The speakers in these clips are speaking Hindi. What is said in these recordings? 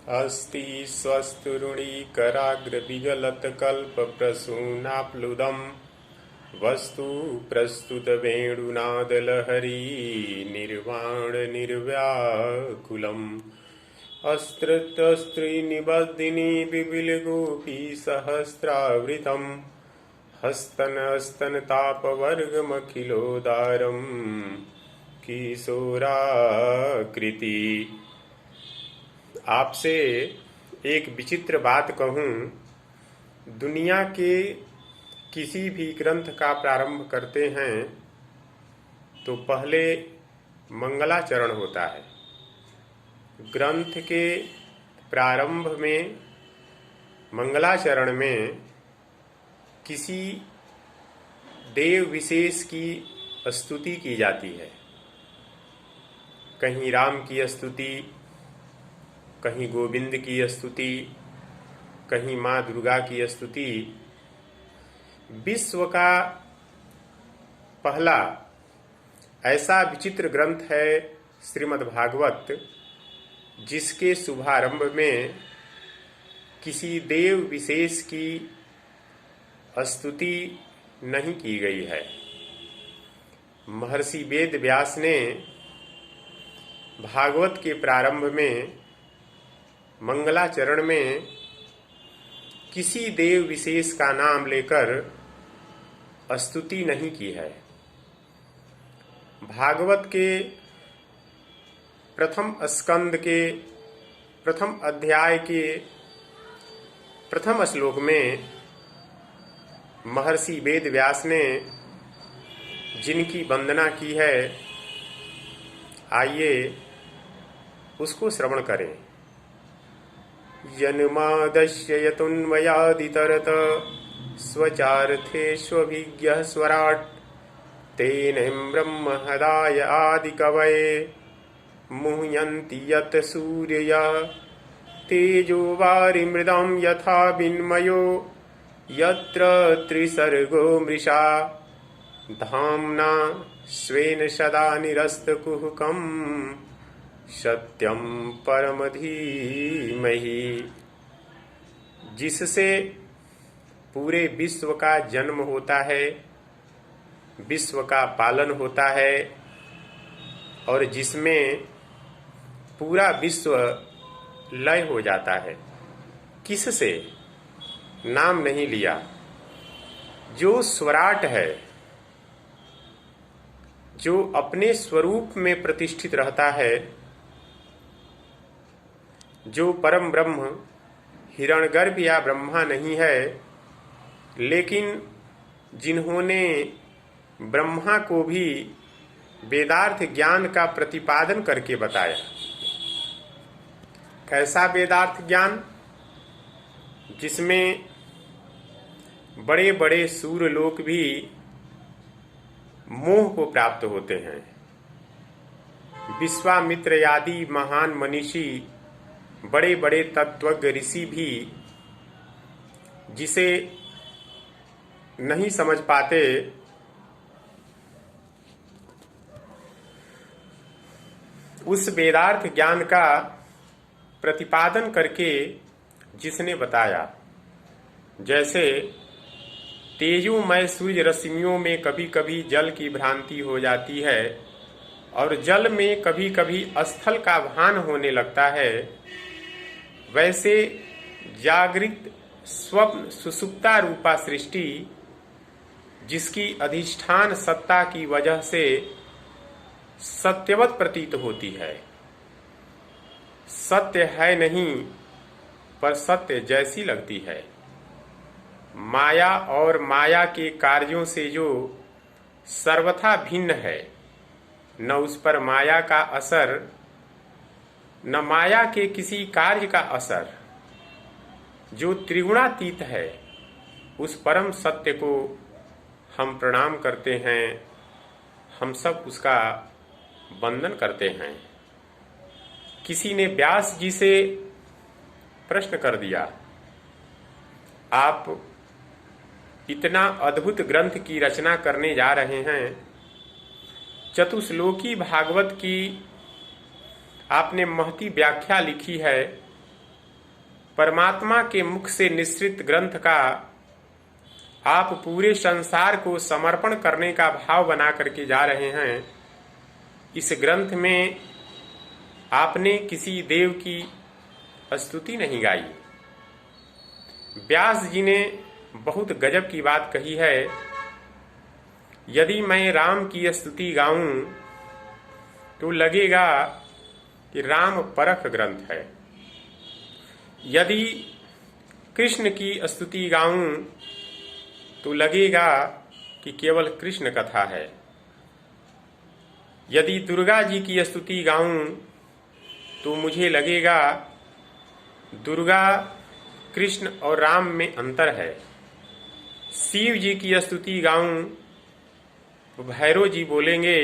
अस्ति स्वस्तुरुणीकराग्रविगलत्कल्पप्रसूनाप्लुदम् वस्तु प्रस्तुतवेणुनादलहरी निर्वाणनिर्व्याकुलम् अस्त्रतस्त्रीनिबद्धिनी बिबिलगोपीसहस्रावृतम् हस्तनस्तनतापवर्गमखिलोदारम् किशोराकृति। आपसे एक विचित्र बात कहूं, दुनिया के किसी भी ग्रंथ का प्रारंभ करते हैं तो पहले मंगलाचरण होता है। ग्रंथ के प्रारंभ में मंगलाचरण में किसी देव विशेष की स्तुति की जाती है। कहीं राम की स्तुति, कहीं गोविंद की स्तुति, कहीं माँ दुर्गा की स्तुति। विश्व का पहला ऐसा विचित्र ग्रंथ है श्रीमद्भागवत, जिसके शुभारंभ में किसी देव विशेष की स्तुति नहीं की गई है। महर्षि वेद व्यास ने भागवत के प्रारंभ में मंगलाचरण में किसी देव विशेष का नाम लेकर स्तुति नहीं की है। भागवत के प्रथम स्कंद के प्रथम अध्याय के प्रथम श्लोक में महर्षि वेद व्यास ने जिनकी वंदना की है, आइए उसको श्रवण करें। यन्मादस्य यतुन्मयादितरत स्वचार्थेष्वभिज्ञः स्वराट् तेन ब्रह्महदाय आदिकवये मुह्यन्ति यत् सूर्यः तेजो वारिमृदं यथा विन्मयो यत्र त्रिसर्गो मृषा धाम्ना स्वेन सदा निरस्तकुहकम् सत्यम परम धीमहि। जिससे पूरे विश्व का जन्म होता है, विश्व का पालन होता है और जिसमें पूरा विश्व लय हो जाता है। किससे? नाम नहीं लिया। जो स्वराट है, जो अपने स्वरूप में प्रतिष्ठित रहता है, जो परम ब्रह्म हिरण्यगर्भ या ब्रह्मा नहीं है, लेकिन जिन्होंने ब्रह्मा को भी वेदार्थ ज्ञान का प्रतिपादन करके बताया। कैसा वेदार्थ ज्ञान? जिसमें बड़े बड़े सूर्य लोक भी मोह को प्राप्त होते हैं। विश्वामित्र आदि महान मनीषी, बड़े बड़े तत्वज्ञ ऋषि भी जिसे नहीं समझ पाते, उस वेदार्थ ज्ञान का प्रतिपादन करके जिसने बताया। जैसे तेजोमय सूर्य रश्मियों में कभी कभी जल की भ्रांति हो जाती है और जल में कभी कभी स्थल का भान होने लगता है, वैसे जागृत स्वप्न सुसुप्ता रूपा सृष्टि, जिसकी अधिष्ठान सत्ता की वजह से सत्यवत प्रतीत होती है। सत्य है नहीं, पर सत्य जैसी लगती है। माया और माया के कार्यों से जो सर्वथा भिन्न है, न उस पर माया का असर, न माया के किसी कार्य का असर, जो त्रिगुणातीत है, उस परम सत्य को हम प्रणाम करते हैं। हम सब उसका वंदन करते हैं। किसी ने व्यास जी से प्रश्न कर दिया, आप इतना अद्भुत ग्रंथ की रचना करने जा रहे हैं, चतुश्लोकी भागवत की आपने महती व्याख्या लिखी है, परमात्मा के मुख से निश्रित ग्रंथ का आप पूरे संसार को समर्पण करने का भाव बना करके जा रहे हैं। इस ग्रंथ में आपने किसी देव की स्तुति नहीं गाई। व्यास जी ने बहुत गजब की बात कही है, यदि मैं राम की स्तुति गाऊं तो लगेगा कि राम परख ग्रंथ है, यदि कृष्ण की स्तुति गाऊं तो लगेगा कि केवल कृष्ण कथा है, यदि दुर्गा जी की स्तुति गाऊं तो मुझे लगेगा दुर्गा कृष्ण और राम में अंतर है, शिव जी की स्तुति गाऊं तो भैरव जी बोलेंगे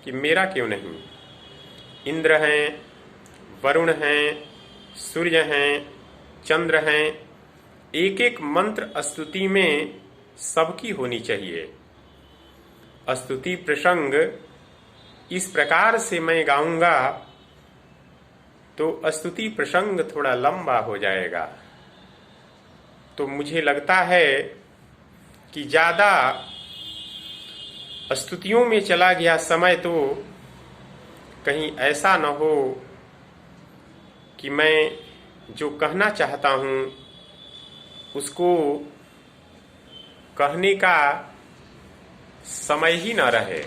कि मेरा क्यों नहीं। इंद्र हैं, वरुण हैं, सूर्य हैं, चंद्र हैं, एक एक मंत्र स्तुति में सबकी होनी चाहिए। स्तुति प्रसंग इस प्रकार से मैं गाऊंगा तो स्तुति प्रसंग थोड़ा लंबा हो जाएगा। तो मुझे लगता है कि ज्यादा स्तुतियों में चला गया समय तो कहीं ऐसा न हो कि मैं जो कहना चाहता हूं उसको कहने का समय ही न रहे।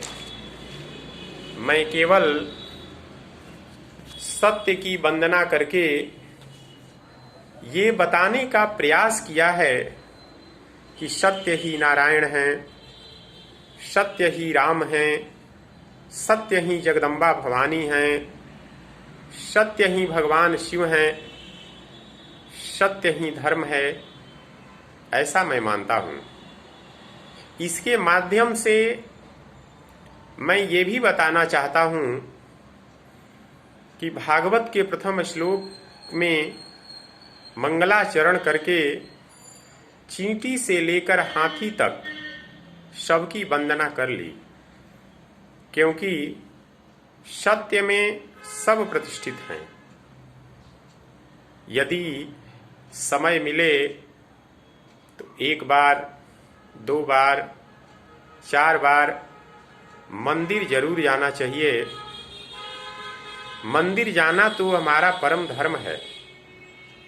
मैं केवल सत्य की वंदना करके ये बताने का प्रयास किया है कि सत्य ही नारायण हैं, सत्य ही राम हैं, सत्य ही जगदम्बा भवानी हैं, सत्य ही भगवान शिव हैं, सत्य ही धर्म है, ऐसा मैं मानता हूं। इसके माध्यम से मैं ये भी बताना चाहता हूं कि भागवत के प्रथम श्लोक में मंगलाचरण करके चींटी से लेकर हाथी तक सबकी वंदना कर ली, क्योंकि सत्य में सब प्रतिष्ठित हैं। यदि समय मिले तो एक बार, 2 बार, 4 बार मंदिर जरूर जाना चाहिए। मंदिर जाना तो हमारा परम धर्म है,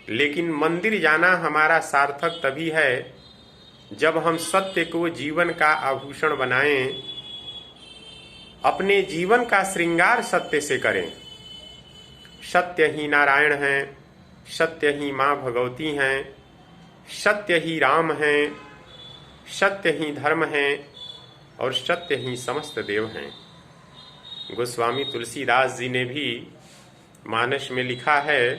लेकिन मंदिर जाना हमारा सार्थक तभी है जब हम सत्य को जीवन का आभूषण बनाएं, अपने जीवन का श्रृंगार सत्य से करें। सत्य ही नारायण हैं, सत्य ही माँ भगवती हैं, सत्य ही राम हैं, सत्य ही धर्म हैं और सत्य ही समस्त देव हैं। गोस्वामी तुलसीदास जी ने भी मानस में लिखा है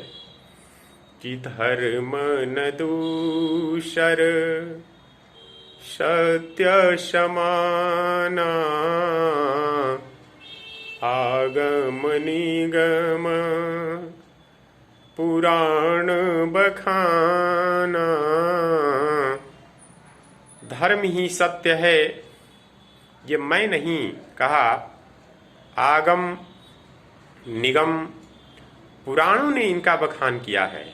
कि धर्म न दूसर सत्य समाना, आगम निगम पुराण बखाना। धर्म ही सत्य है, ये मैं नहीं कहा, आगम निगम पुराणों ने इनका बखान किया है।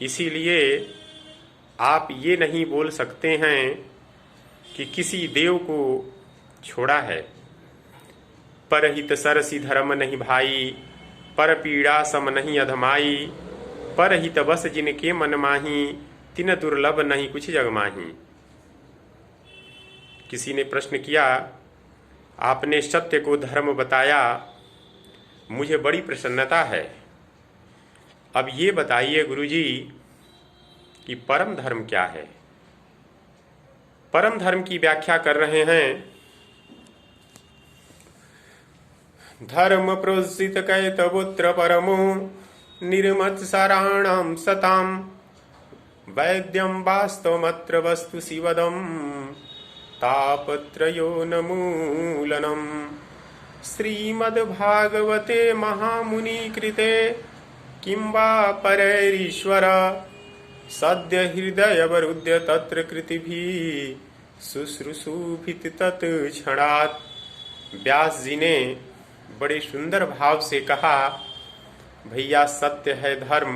इसीलिए आप ये नहीं बोल सकते हैं कि किसी देव को छोड़ा है। परहित सरसी धर्म नहीं भाई, पर पीड़ा सम नहीं अधमाई, परहित बस जिनके मन माही, तिन दुर्लभ नहीं कुछ जग माही। किसी ने प्रश्न किया, आपने सत्य को धर्म बताया, मुझे बड़ी प्रसन्नता है। अब ये बताइए गुरुजी कि परम धर्म क्या है। परम धर्म की व्याख्या कर रहे हैं, धर्म प्रोसित कैतपुत्र परमो निर्मत्सराणां सतां, वैद्यं वास्तवमत्र वस्तु शिवदं तापत्रयोन्मूलनम्। श्रीमद्भागवते महामुनिकृते किं वा परैरीश्वर, सद्य हृदयवरुद्य तत्र कृतिभिः शुश्रूषुभित तत्क्षणात्। व्यास जी ने बड़े सुंदर भाव से कहा, भैया सत्य है धर्म,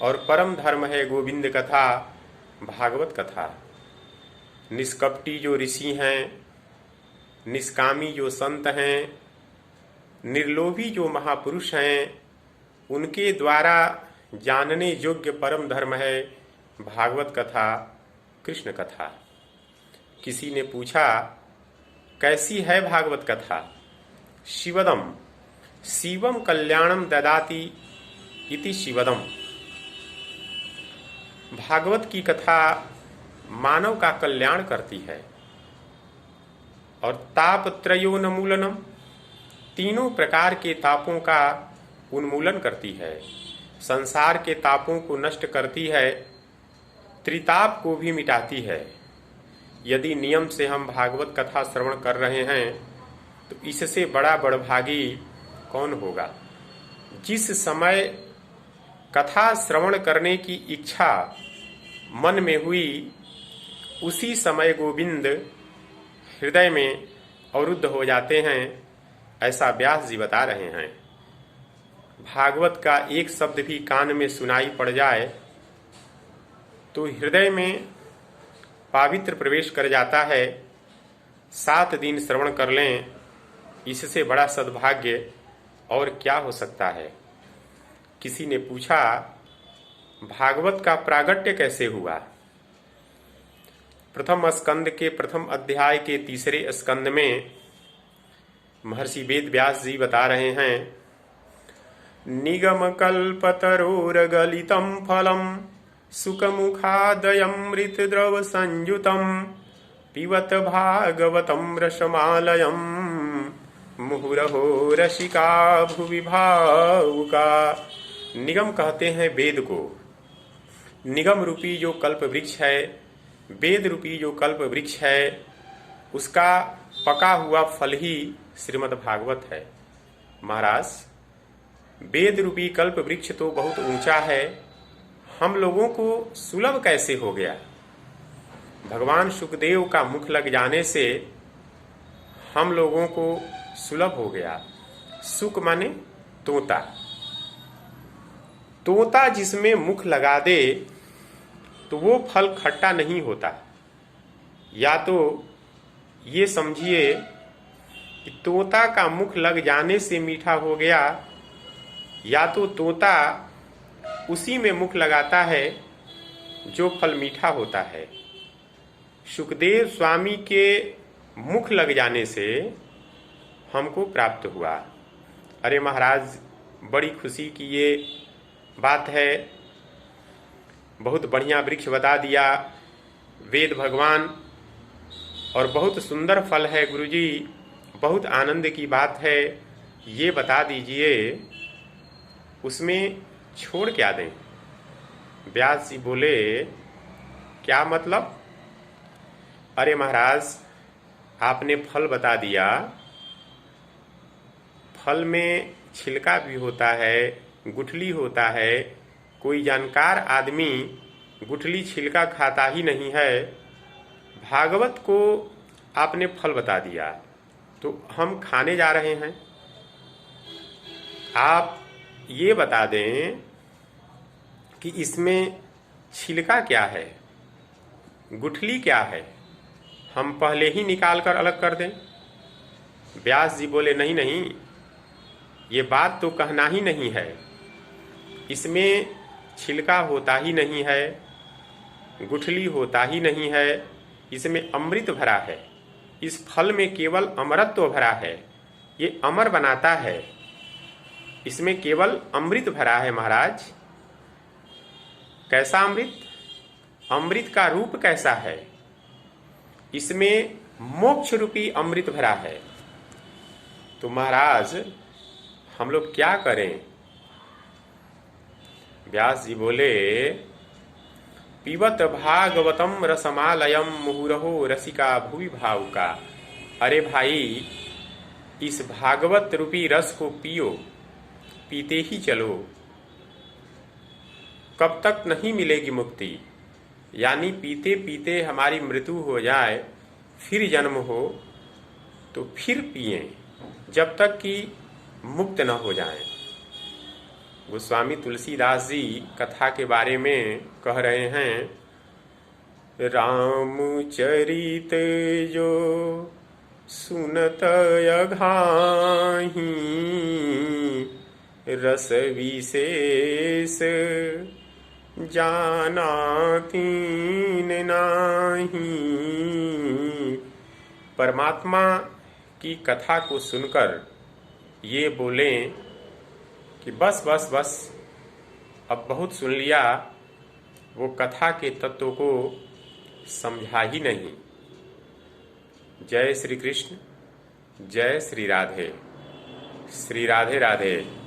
और परम धर्म है गोविंद कथा, भागवत कथा। निष्कपटी जो ऋषि हैं, निष्कामी जो संत हैं, निर्लोभी जो महापुरुष हैं, उनके द्वारा जानने योग्य परम धर्म है भागवत कथा, कृष्ण कथा। किसी ने पूछा, कैसी है भागवत कथा? शिवदम शिवम कल्याणम ददाति इति शिवदम। भागवत की कथा मानव का कल्याण करती है और ताप त्रयोन्मूलनम, तीनों प्रकार के तापों का उन्मूलन करती है। संसार के तापों को नष्ट करती है, त्रिताप को भी मिटाती है। यदि नियम से हम भागवत कथा श्रवण कर रहे हैं तो इससे बड़ा बड़भागी कौन होगा। जिस समय कथा श्रवण करने की इच्छा मन में हुई, उसी समय गोविंद हृदय में अवरुद्ध हो जाते हैं, ऐसा व्यास जी बता रहे हैं। भागवत का एक शब्द भी कान में सुनाई पड़ जाए तो हृदय में पावित्र प्रवेश कर जाता है। 7 दिन श्रवण कर लें, इससे बड़ा सद्भाग्य और क्या हो सकता है। किसी ने पूछा, भागवत का प्रागट्य कैसे हुआ? प्रथम स्कंद के प्रथम अध्याय के 3 स्कंद में महर्षि वेद व्यास जी बता रहे हैं, निगम कल्पतरोर्गलितं फलम सुखमुखादयमृत द्रव संयुतम पिबत भागवतं रसमालयम मुहुरहो रसिका भुवि भावुका। निगम कहते हैं वेद को। निगम रूपी जो कल्प वृक्ष है, वेद रूपी जो कल्प वृक्ष है, उसका पका हुआ फल ही श्रीमद् भागवत है। महाराज, वेद रूपी कल्प वृक्ष तो बहुत ऊंचा है, हम लोगों को सुलभ कैसे हो गया? भगवान सुखदेव का मुख लग जाने से हम लोगों को सुलभ हो गया। सुख माने तोता। तोता जिसमें मुख लगा दे तो वो फल खट्टा नहीं होता। या तो ये समझिए कि तोता का मुख लग जाने से मीठा हो गया, या तो तोता उसी में मुख लगाता है जो फल मीठा होता है। सुखदेव स्वामी के मुख लग जाने से हमको प्राप्त हुआ। अरे महाराज, बड़ी खुशी की ये बात है। बहुत बढ़िया वृक्ष बता दिया वेद भगवान, और बहुत सुंदर फल है गुरुजी, बहुत आनंद की बात है। ये बता दीजिए उसमें छोड़ क्या दें? व्यास जी बोले, क्या मतलब? अरे महाराज, आपने फल बता दिया, फल में छिलका भी होता है, गुठली होता है। कोई जानकार आदमी गुठली छिलका खाता ही नहीं है। भागवत को आपने फल बता दिया तो हम खाने जा रहे हैं। आप ये बता दें कि इसमें छिलका क्या है, गुठली क्या है, हम पहले ही निकाल कर अलग कर दें। व्यास जी बोले, नहीं नहीं, ये बात तो कहना ही नहीं है। इसमें छिलका होता ही नहीं है, गुठली होता ही नहीं है, इसमें अमृत भरा है। इस फल में केवल अमरत्व भरा है, ये अमर बनाता है। इसमें केवल अमृत भरा है महाराज। कैसा अमृत? अमृत का रूप कैसा है? इसमें मोक्ष रूपी अमृत भरा है। तो महाराज, हम लोग क्या करें? व्यास जी बोले, पिबत भागवतम रसमालयम मुहुरहो रसिका भुवि भावुका। अरे भाई, इस भागवत रूपी रस को पियो, पीते ही चलो। कब तक नहीं मिलेगी मुक्ति? यानी पीते पीते हमारी मृत्यु हो जाए, फिर जन्म हो तो फिर पिए, जब तक कि मुक्त न हो जाए। गोस्वामी तुलसीदास जी कथा के बारे में कह रहे हैं, रामचरित जो सुनत अघाही, रस विशेष जाना तीन नाही। परमात्मा की कथा को सुनकर ये बोलें कि बस बस बस, अब बहुत सुन लिया, वो कथा के तत्व को समझा ही नहीं। जय श्री कृष्ण, जय श्री राधे, श्री राधे राधे।